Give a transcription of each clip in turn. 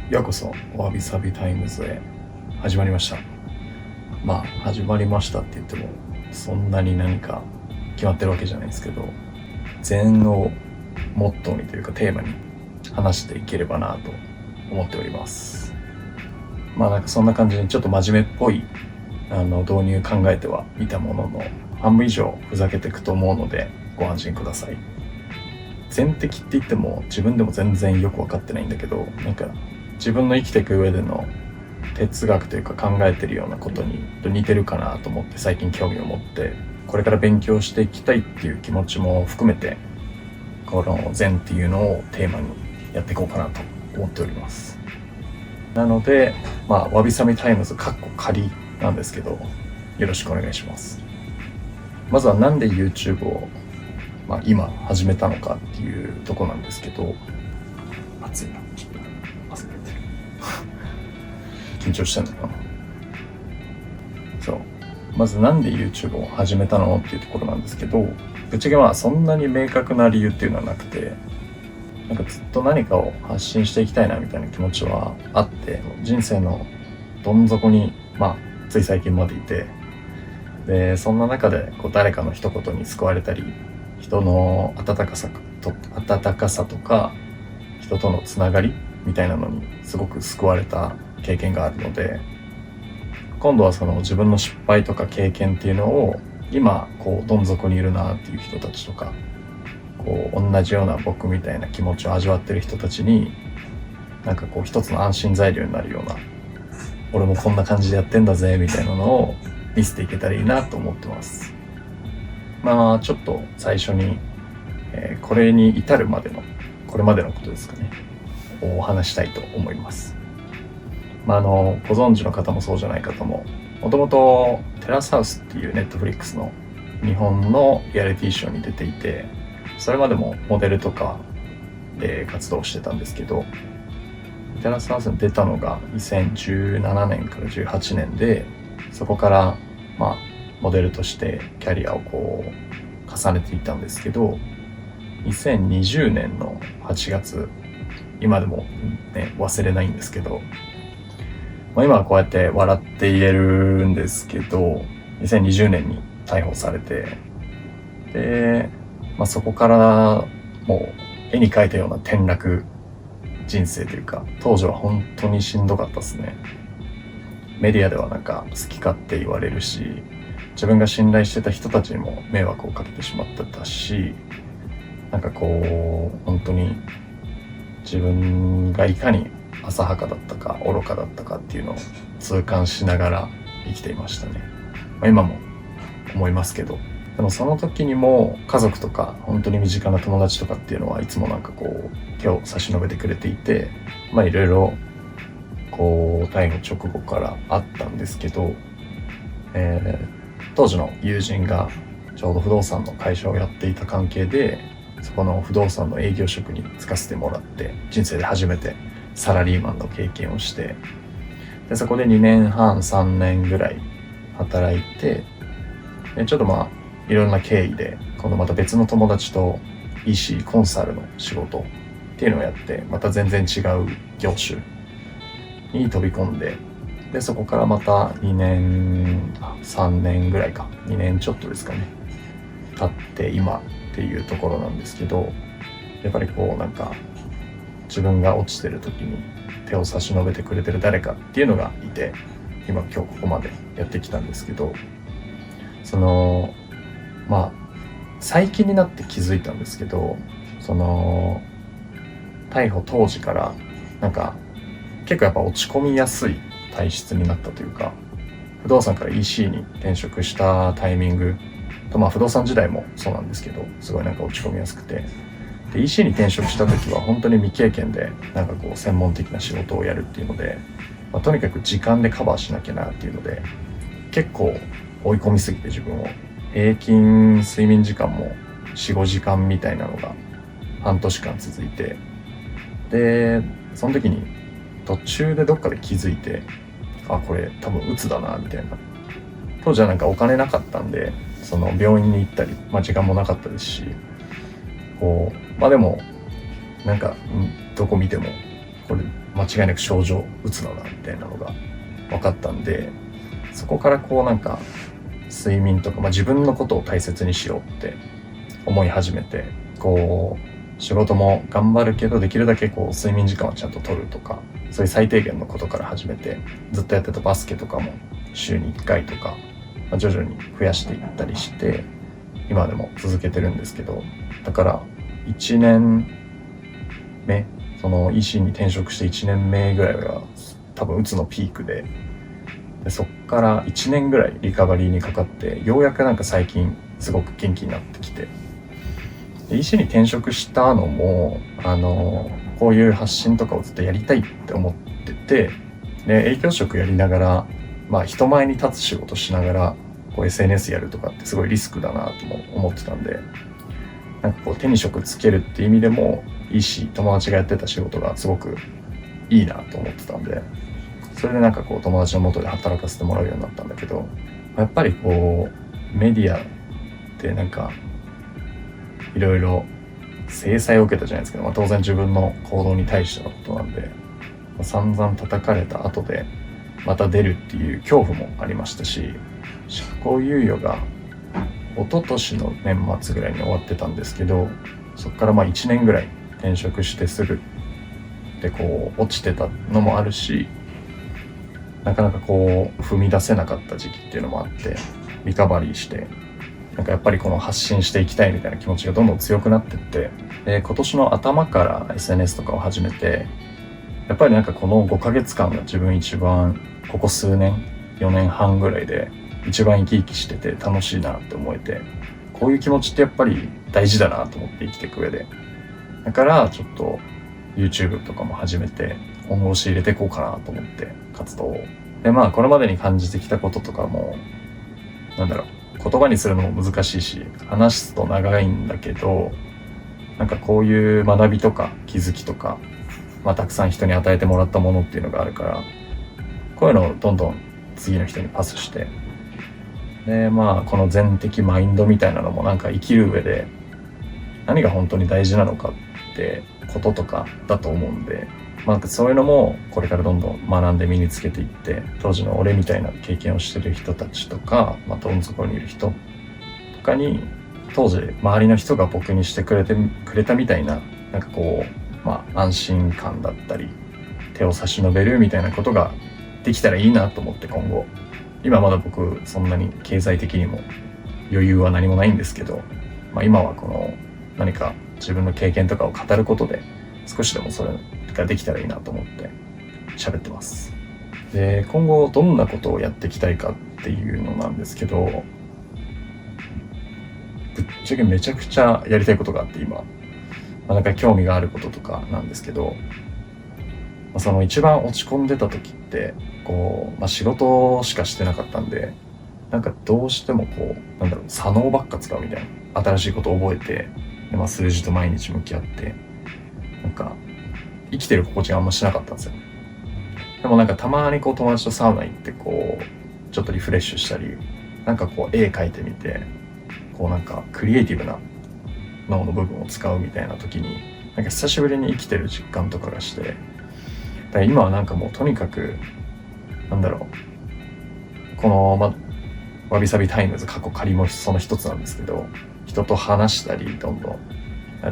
ようこそわびさびタイムズへ。始まりました。始まりましたって言ってもそんなに何か決まってるわけじゃないですけど、禅をモットーにというかテーマに話していければなと思っております。なんかそんな感じにちょっと真面目っぽい導入考えてはいたものの、半分以上ふざけていくと思うのでご安心ください。禅的って言っても自分でも全然よく分かってないんだけど、なんか自分の生きていく上での哲学というか考えてるようなことに似てるかなと思って最近興味を持って、これから勉強していきたいっていう気持ちも含めて、この禅っていうのをテーマにやっていこうかなと思っております。なのでわびさびタイムズ仮なんですけど、よろしくお願いします。まずはなんで YouTube を今始めたのかっていうとこなんですけど、暑いな、ちょっと汗かいてる緊張してんのかな。まずなんで YouTube を始めたのっていうところなんですけど、ぶっちゃけそんなに明確な理由っていうのはなくて、なんかずっと何かを発信していきたいなみたいな気持ちはあって、人生のどん底につい最近までいて、でそんな中で誰かの一言に救われたり、人の温かさとか人とのつながりみたいなのにすごく救われた経験があるので、今度はその自分の失敗とか経験っていうのを今どん底にいるなっていう人たちとか、同じような僕みたいな気持ちを味わってる人たちになんか一つの安心材料になるような、俺もこんな感じでやってんだぜみたいなのを見せていけたらいいなと思ってます。ちょっと最初に、これに至るまでのこれまでのことですかね、お話したいと思います。ご存知の方もそうじゃない方も、もともとテラスハウスっていうネットフリックスの日本のリアリティショーに出ていて、それまでもモデルとかで活動してたんですけど、テラスハウスに出たのが2017年から18年で、そこからモデルとしてキャリアを重ねていったんですけど、2020年の8月、今でもね忘れないんですけど、今はこうやって笑って言えるんですけど、2020年に逮捕されて、で、そこからもう絵に描いたような転落人生というか、当時は本当にしんどかったですね。メディアではなんか好き勝手言われるし、自分が信頼してた人たちにも迷惑をかけてしまってたし、なんか本当に自分がいかに浅はかだったか愚かだったかっていうのを痛感しながら生きていましたね。今も思いますけど、でもその時にも家族とか本当に身近な友達とかっていうのはいつもなんか手を差し伸べてくれていて、いろいろ逮捕直後からあったんですけど、当時の友人がちょうど不動産の会社をやっていた関係で、そこの不動産の営業職に就かせてもらって、人生で初めてサラリーマンの経験をして、でそこで2年半3年ぐらい働いて、でちょっといろんな経緯で今度また別の友達と EC コンサルの仕事っていうのをやって、また全然違う業種に飛び込んで、でそこからまた2年3年ぐらいか、2年ちょっとですかね経って今っていうところなんですけど、やっぱりなんか自分が落ちてる時に手を差し伸べてくれてる誰かっていうのがいて、今日ここまでやってきたんですけど、最近になって気づいたんですけど、逮捕当時からなんか結構やっぱ落ち込みやすい体質になったというか、不動産から EC に転職したタイミングと、不動産時代もそうなんですけど、すごいなんか落ち込みやすくて、で EC に転職した時は本当に未経験でなんか専門的な仕事をやるっていうので、とにかく時間でカバーしなきゃなっていうので結構追い込みすぎて、自分を平均睡眠時間も 4,5 時間みたいなのが半年間続いて、でその時に途中でどっかで気づいて、これ多分鬱だなみたいな。当時はなんかお金なかったんで、その病院に行ったり、時間もなかったですし、でもなんかどこ見てもこれ間違いなく症状うつだなみたいなのが分かったんで、そこからこうなんか睡眠とか、自分のことを大切にしようって思い始めて、こう仕事も頑張るけどできるだけこう睡眠時間をちゃんと取るとか、そういう最低限のことから始めて、ずっとやってたバスケとかも週に1回とか、徐々に増やしていったりして今でも続けてるんですけど、だから1年目、その EC に転職して1年目ぐらいが多分うつのピークで、そっから1年ぐらいリカバリーにかかって、ようやくなんか最近すごく元気になってきて、で EC に転職したのもこういう発信とかをずっとやりたいって思ってて、で営業職やりながら、人前に立つ仕事しながらこう SNS やるとかってすごいリスクだなとも思ってたんで、なんかこう手に職つけるっていう意味でもいいし、友達がやってた仕事がすごくいいなと思ってたんで、それでなんかこう友達の元で働かせてもらうようになったんだけど、やっぱりこうメディアってなんかいろいろ制裁を受けたじゃないですけど、当然自分の行動に対してのことなんで、散々叩かれた後でまた出るっていう恐怖もありましたし、執行猶予が一昨年の年末ぐらいに終わってたんですけど、そこから1年ぐらい転職してすぐでこう落ちてたのもあるし、なかなかこう踏み出せなかった時期っていうのもあって、リカバリーしてなんかやっぱりこの発信していきたいみたいな気持ちがどんどん強くなってって、で今年の頭から SNS とかを始めて、やっぱりなんかこの5ヶ月間が自分一番ここ数年4年半ぐらいで一番生き生きしてて楽しいなって思えて、こういう気持ちってやっぱり大事だなと思って生きていく上で、だからちょっと YouTube とかも始めて本腰入れていこうかなと思って活動を。でこれまでに感じてきたこととかも言葉にするのも難しいし話すと長いんだけど、なんかこういう学びとか気づきとか、たくさん人に与えてもらったものっていうのがあるから、こういうのをどんどん次の人にパスして、でこの全的マインドみたいなのもなんか生きる上で何が本当に大事なのかってこととかだと思うんで、そういうのもこれからどんどん学んで身につけていって、当時の俺みたいな経験をしてる人たちとか、どん底にいる人とかに、当時周りの人が僕にしてくれたみたいな、なんかこう安心感だったり手を差し伸べるみたいなことができたらいいなと思って、今後今まだ僕そんなに経済的にも余裕は何もないんですけど、今はこの何か自分の経験とかを語ることで少しでもそれができたらいいなと思って喋ってます。で今後どんなことをやっていきたいかっていうのなんですけど、ぶっちゃけめちゃくちゃやりたいことがあって、今なんか興味があることとかなんですけど、その一番落ち込んでた時ってこう、仕事しかしてなかったんで、なんかどうしてもこう左脳ばっか使うみたいな、新しいことを覚えて、で数字と毎日向き合って、なんか生きてる心地があんましなかったんですよ。でもなんかたまにこう友達とサウナ行ってこうちょっとリフレッシュしたり、なんかこう絵描いてみて、こうなんかクリエイティブな脳の部分を使うみたいな時に、なんか久しぶりに生きてる実感とかがして、だから今はなんかもうとにかくこのわびさびタイムズ過去仮もその一つなんですけど、人と話したりどんどん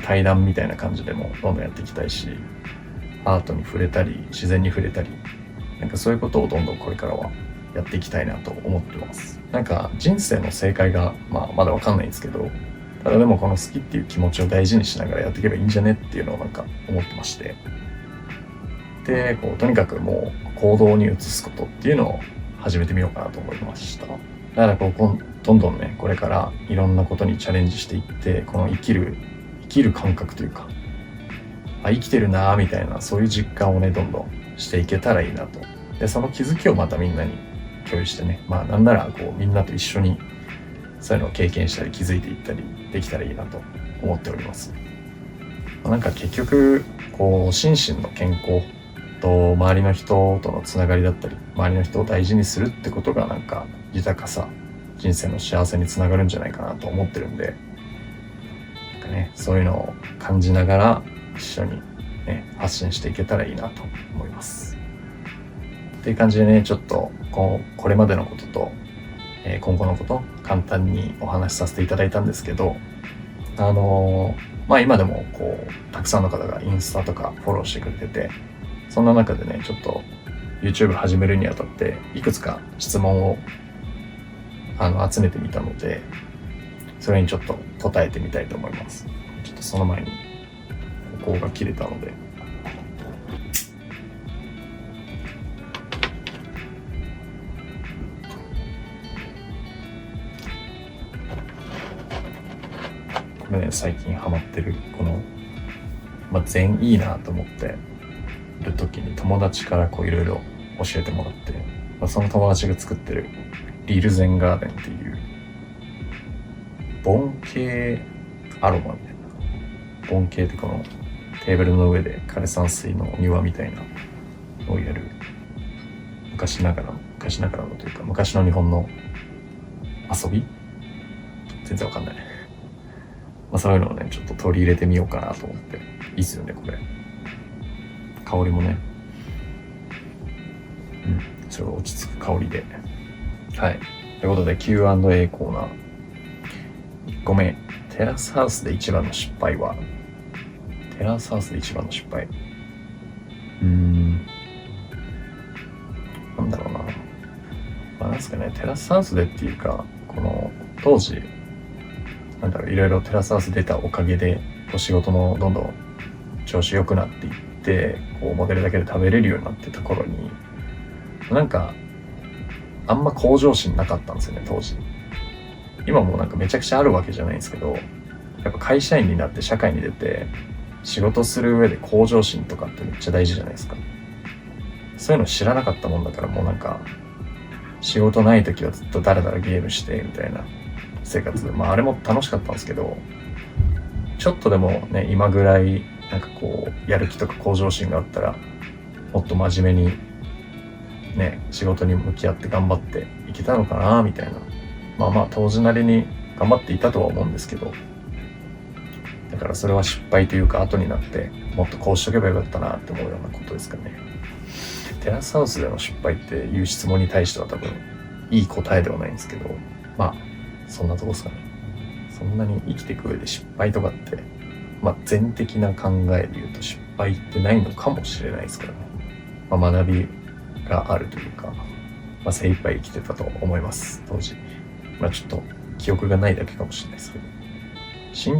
対談みたいな感じでもどんどんやっていきたいし、アートに触れたり自然に触れたり、なんかそういうことをどんどんこれからはやっていきたいなと思ってます。なんか人生の正解がまだわかんないんですけど、ただでもこの好きっていう気持ちを大事にしながらやっていけばいいんじゃねっていうのをなんか思ってまして、でこうとにかくもう行動に移すことっていうのを始めてみようかなと思いました。だからこうどんどんね、これからいろんなことにチャレンジしていって、この生きる感覚というか、生きてるなみたいな、そういう実感をねどんどんしていけたらいいなと。でその気づきをまたみんなに共有してね、なんならこうみんなと一緒にそういうのを経験したり気づいていったりできたらいいなと思っております。なんか結局こう心身の健康と周りの人とのつながりだったり、周りの人を大事にするってことがなんか豊かさ、人生の幸せにつながるんじゃないかなと思ってるんで、なんかね、そういうのを感じながら一緒にね、発信していけたらいいなと思います。っていう感じでね、ちょっとこれまでのことと、今後のこと簡単にお話しさせていただいたんですけど、今でもたくさんの方がインスタとかフォローしてくれてて、そんな中でね、ちょっと YouTube 始めるにあたっていくつか質問を集めてみたので、それにちょっと答えてみたいと思います。ちょっとその前にここが切れたので、これね、最近ハマってるこの禅いいなと思ってる時に友達からいろいろ教えてもらって、その友達が作ってるリルゼンガーデンっていうボン系アロマみたいな、ボン系ってこのテーブルの上で枯山水のお庭みたいなのをやる昔ながらのというか昔の日本の遊び、全然わかんない、そういうのをねちょっと取り入れてみようかなと思って。いいっすよねこれ、香りもね、それが落ち着く香りで。はい、ということで Q&A コーナー1個目、テラスハウスで一番の失敗は。テラスハウスで一番の失敗、なんだろうな、なんですかね、テラスハウスでっていうか、この当時いろいろテラスハウス出たおかげで仕事もどんどん調子良くなっていって、モデルだけで食べれるようになってた頃に、あんま向上心なかったんですよね当時。今もめちゃくちゃあるわけじゃないんですけど、やっぱ会社員になって社会に出て仕事する上で向上心とかってめっちゃ大事じゃないですか。そういうの知らなかったもんだから、もう仕事ない時はずっとダラダラゲームしてみたいな生活、あれも楽しかったんですけど、ちょっとでもね、今ぐらいやる気とか向上心があったら、もっと真面目にね仕事に向き合って頑張っていけたのかなみたいな、当時なりに頑張っていたとは思うんですけど、だからそれは失敗というか後になってもっとこうしとけばよかったなって思うようなことですかね。テラスハウスでの失敗っていう質問に対しては多分いい答えではないんですけど、そんなとこですかね。そんなに生きていく上で失敗とかって、全的な考えで言うと失敗ってないのかもしれないですからね。学びがあるというか、精一杯生きてたと思います当時。ちょっと記憶がないだけかもしれないですけど。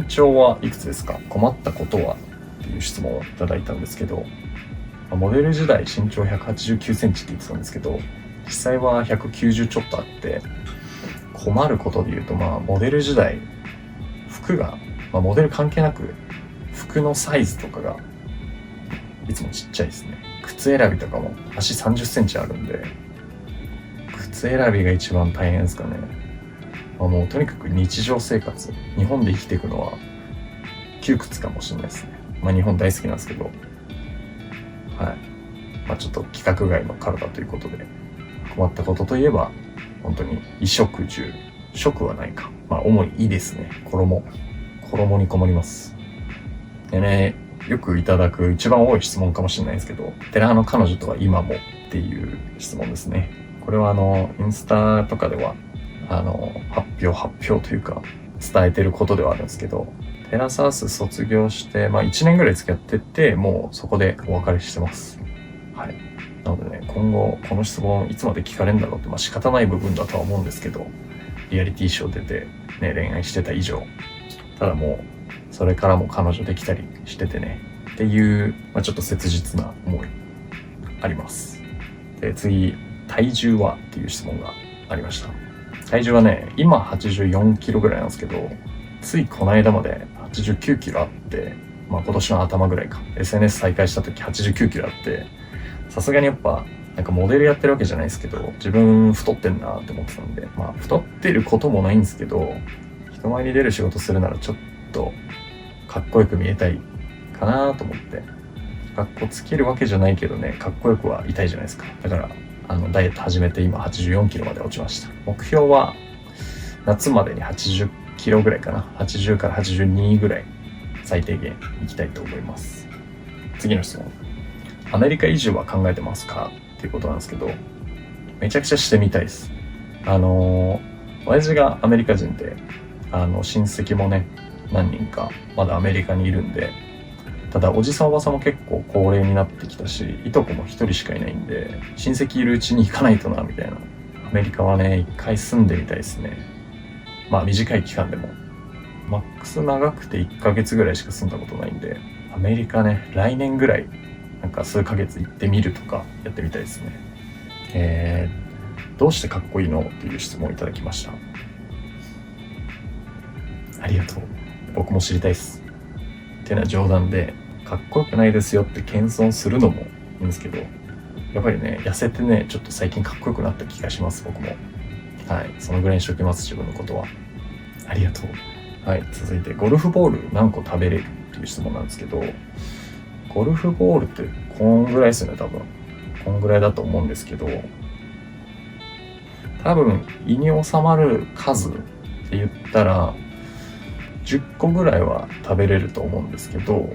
身長はいくつですか？困ったことは？っていう質問をいただいたんですけど、モデル時代身長189センチって言ってたんですけど、実際は190ちょっとあって、困ることで言うと、モデル時代服が、モデル関係なく服のサイズとかがいつもちっちゃいですね。靴選びとかも足30センチあるんで、靴選びが一番大変ですかね。もうとにかく日常生活、日本で生きていくのは窮屈かもしれないですね。日本大好きなんですけど、はい。ちょっと規格外の体ということで、困ったことといえば本当に衣食住、食はないか。主に衣ですね。衣に困ります。でね、よくいただく一番多い質問かもしれないですけど、寺派の彼女とは今もっていう質問ですね。これはインスタとかでは発表というか伝えてることではあるんですけど、テラスハウス卒業して1年ぐらい付き合ってて、もうそこでお別れしてます。はい。なのでね、今後この質問いつまで聞かれるんだろうって、仕方ない部分だとは思うんですけど、リアリティショー出てね、恋愛してた以上、ただもうそれからも彼女できたりしててねっていう、ちょっと切実な思いあります。で、次、体重はっていう質問がありました。体重はね、今84キロぐらいなんですけど、ついこの間まで89キロあって、今年の頭ぐらいか、SNS 再開した時89キロあって、さすがにやっぱモデルやってるわけじゃないですけど、自分太ってんなって思ってたんで、太ってることもないんですけど、人前に出る仕事するならちょっとかっこよく見えたいかなと思って、かっこつけるわけじゃないけどね、かっこよくはいたいじゃないですか。だからダイエット始めて今84キロまで落ちました。目標は夏までに80キロぐらいかな。80から82ぐらい最低限いきたいと思います。次の質問。アメリカ移住は考えてますかっていうことなんですけど、めちゃくちゃしてみたいです。親父がアメリカ人で、親戚もね、何人かまだアメリカにいるんで、ただおじさんおばさんも結構高齢になってきたし、いとこも一人しかいないんで、親戚いるうちに行かないとな、みたいな。アメリカはね、一回住んでみたいですね。まあ短い期間でも。マックス長くて1ヶ月ぐらいしか住んだことないんで、アメリカね、来年ぐらい、なんか数ヶ月行ってみるとかやってみたいですね。どうしてかっこいいのっていう質問をいただきました。ありがとう。僕も知りたいです。っていうのは冗談で、かっこよくないですよって謙遜するのもいいんですけど、やっぱりね、痩せてね、ちょっと最近かっこよくなった気がします、僕も。はい、そのぐらいにしときます、自分のことは。ありがとう。はい、続いて、ゴルフボール何個食べれるっていう質問なんですけど、ゴルフボールってこんぐらいですよね、多分。こんぐらいだと思うんですけど、多分胃に収まる数って言ったら10個ぐらいは食べれると思うんですけど、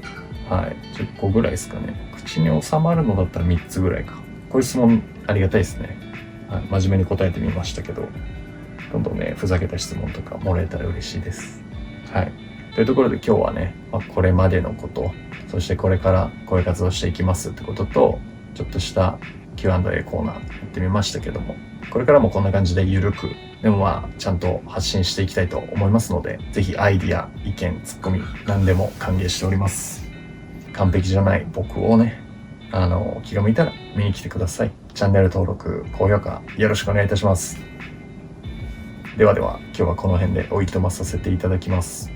はい、10個ぐらいですかね。口に収まるのだったら3つぐらいか。こういう質問ありがたいですね。はい、真面目に答えてみましたけど、どんどんね、ふざけた質問とかもらえたら嬉しいです。はい。というところで今日はね、これまでのこと、そしてこれからこういう活動していきますってことと、ちょっとした Q&A コーナーやってみましたけども、これからもこんな感じでゆるく、でもちゃんと発信していきたいと思いますので、ぜひアイディア、意見、ツッコミ、何でも歓迎しております。完璧じゃない僕をね、気が向いたら見に来てください。チャンネル登録、高評価よろしくお願いいたします。ではでは、今日はこの辺でおいとまさせていただきます。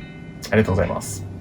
ありがとうございます。